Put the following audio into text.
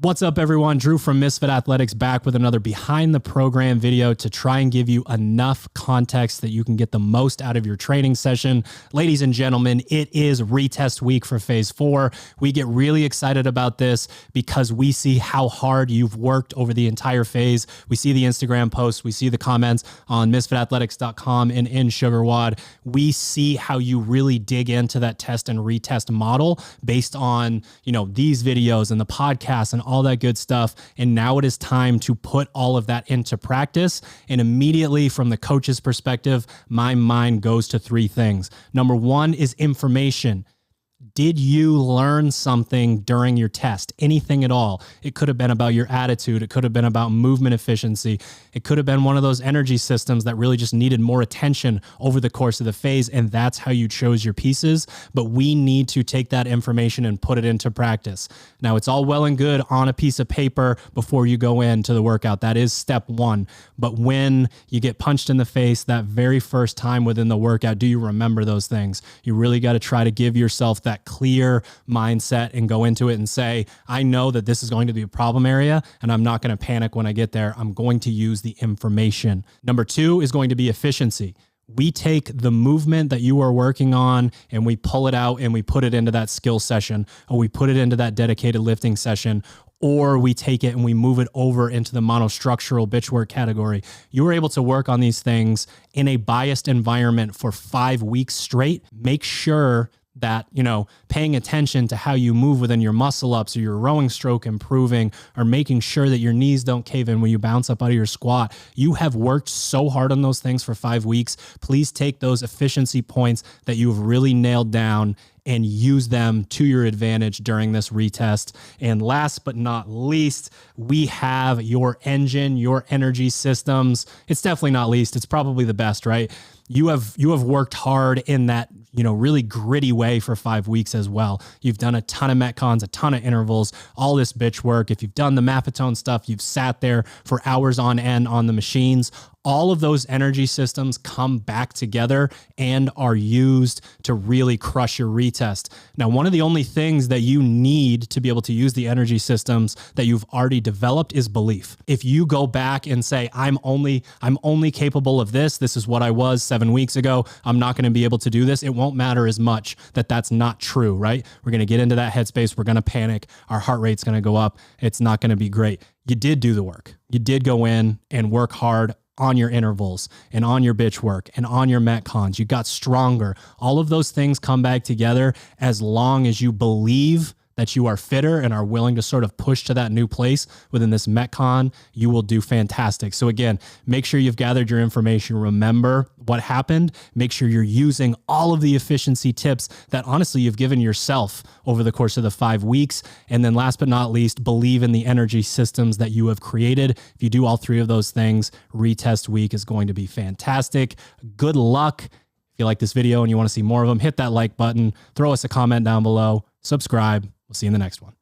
What's up, everyone? Drew from Misfit Athletics back with another behind the program video to try and give you enough context that you can get the most out of your training session. Ladies and gentlemen, it is retest week for phase 4. We get really excited about this because we see how hard you've worked over the entire phase. We see the Instagram posts, we see the comments on misfitathletics.com and in SugarWOD. We see how you really dig into that test and retest model based on, these videos and the podcast and all that good stuff. And now it is time to put all of that into practice. And immediately from the coach's perspective, my mind goes to 3 things. Number 1 is information. Did you learn something during your test? Anything at all? It could have been about your attitude. It could have been about movement efficiency. It could have been one of those energy systems that really just needed more attention over the course of the phase, and that's how you chose your pieces. But we need to take that information and put it into practice. Now, it's all well and good on a piece of paper before you go into the workout. That is step 1. But when you get punched in the face that very first time within the workout, do you remember those things? You really got to try to give yourself that clear mindset and go into it and say, I know that this is going to be a problem area and I'm not going to panic when I get there. I'm going to use the information. Number 2 is going to be efficiency. We take the movement that you are working on and we pull it out and we put it into that skill session, or we put it into that dedicated lifting session, or we take it and we move it over into the monostructural bitch work category. You were able to work on these things in a biased environment for 5 weeks straight. Make sure that, paying attention to how you move within your muscle ups or your rowing stroke improving, or making sure that your knees don't cave in when you bounce up out of your squat. You have worked so hard on those things for 5 weeks. Please take those efficiency points that you've really nailed down and use them to your advantage during this retest. And last but not least, we have your engine, your energy systems. It's definitely not least. It's probably the best, right? You have worked hard in that, really gritty way for 5 weeks as well. You've done a ton of metcons, a ton of intervals, all this bitch work. If you've done the Mapatone stuff, you've sat there for hours on end on the machines. All of those energy systems come back together and are used to really crush your retest. Now, one of the only things that you need to be able to use the energy systems that you've already developed is belief. If you go back and say, I'm only capable of this, this is what I was 7 weeks ago, I'm not going to be able to do this, it won't matter as much that that's not true, right? We're going to get into that headspace. We're going to panic. Our heart rate's going to go up. It's not going to be great. You did do the work. You did go in and work hard on your intervals and on your bitch work and on your metcons. You got stronger. All of those things come back together as long as you believe that you are fitter and are willing to sort of push to that new place within this metcon. You will do fantastic. So again, make sure you've gathered your information. Remember what happened. Make sure you're using all of the efficiency tips that honestly you've given yourself over the course of the 5 weeks. And then last but not least, believe in the energy systems that you have created. If you do all 3 of those things, retest week is going to be fantastic. Good luck. If you like this video and you want to see more of them, hit that like button, throw us a comment down below, subscribe. We'll see you in the next one.